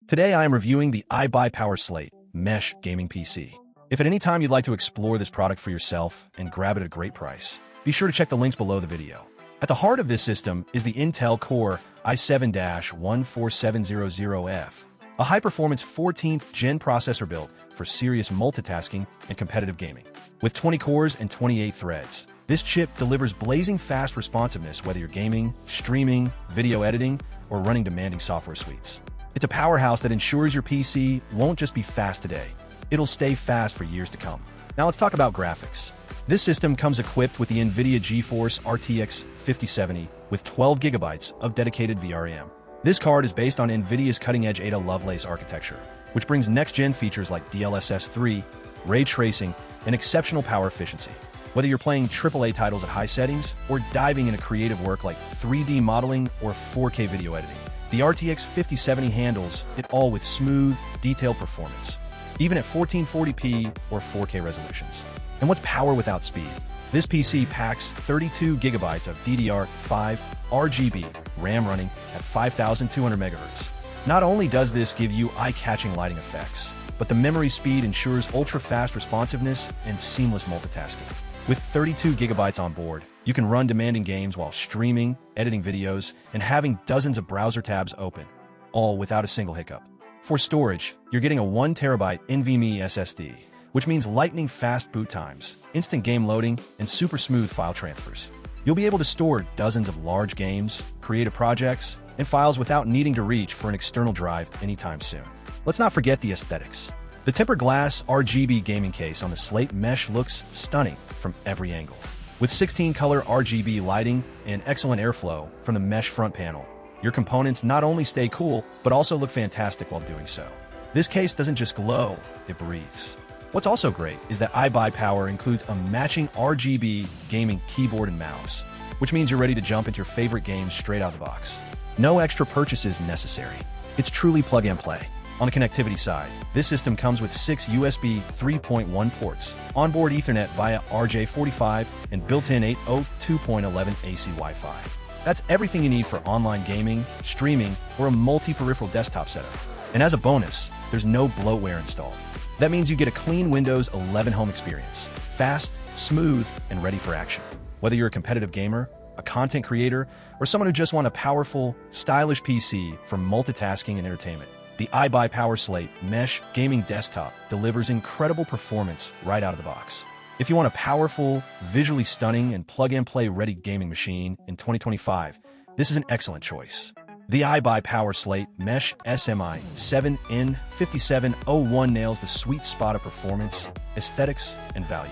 Today I am reviewing the iBUYPOWER Slate MESH Gaming PC. If at any time you'd like to explore this product for yourself and grab it at a great price, be sure to check the links below the video. At the heart of this system is the Intel Core i7-14700F, a high-performance 14th gen processor built for serious multitasking and competitive gaming. With 20 cores and 28 threads, this chip delivers blazing fast responsiveness whether you're gaming, streaming, video editing, or running demanding software suites. It's a powerhouse that ensures your PC won't just be fast today, it'll stay fast for years to come. Now let's talk about graphics. This system comes equipped with the NVIDIA GeForce RTX 5070 with 12 GB of dedicated VRAM. This card is based on NVIDIA's cutting-edge Ada Lovelace architecture, which brings next-gen features like DLSS 3, ray tracing, and exceptional power efficiency. Whether you're playing AAA titles at high settings or diving into creative work like 3D modeling or 4K video editing, the RTX 5070 handles it all with smooth, detailed performance, even at 1440p or 4K resolutions. And what's power without speed? This PC packs 32 GB of DDR5 RGB RAM running at 5,200 MHz. Not only does this give you eye-catching lighting effects, but the memory speed ensures ultra-fast responsiveness and seamless multitasking. With 32 GB on board, you can run demanding games while streaming, editing videos, and having dozens of browser tabs open, all without a single hiccup. For storage, you're getting a 1 TB NVMe SSD, which means lightning-fast boot times, instant game loading, and super smooth file transfers. You'll be able to store dozens of large games, creative projects, and files without needing to reach for an external drive anytime soon. Let's not forget the aesthetics. The tempered glass RGB gaming case on the Slate Mesh looks stunning from every angle. With 16-color RGB lighting and excellent airflow from the mesh front panel, your components not only stay cool, but also look fantastic while doing so. This case doesn't just glow, it breathes. What's also great is that iBUYPOWER includes a matching RGB gaming keyboard and mouse, which means you're ready to jump into your favorite games straight out of the box. No extra purchases necessary. It's truly plug and play. On the connectivity side, this system comes with 6 USB 3.1 ports, onboard Ethernet via RJ45, and built-in 802.11 AC Wi-Fi. That's everything you need for online gaming, streaming, or a multi-peripheral desktop setup. And as a bonus, there's no bloatware installed. That means you get a clean Windows 11 home experience, fast, smooth, and ready for action. Whether you're a competitive gamer, a content creator, or someone who just wants a powerful, stylish PC for multitasking and entertainment, the iBUYPOWER Slate Mesh Gaming Desktop delivers incredible performance right out of the box. If you want a powerful, visually stunning, and plug-and-play ready gaming machine in 2025, this is an excellent choice. The iBUYPOWER Slate Mesh SMI7N5701 nails the sweet spot of performance, aesthetics, and value.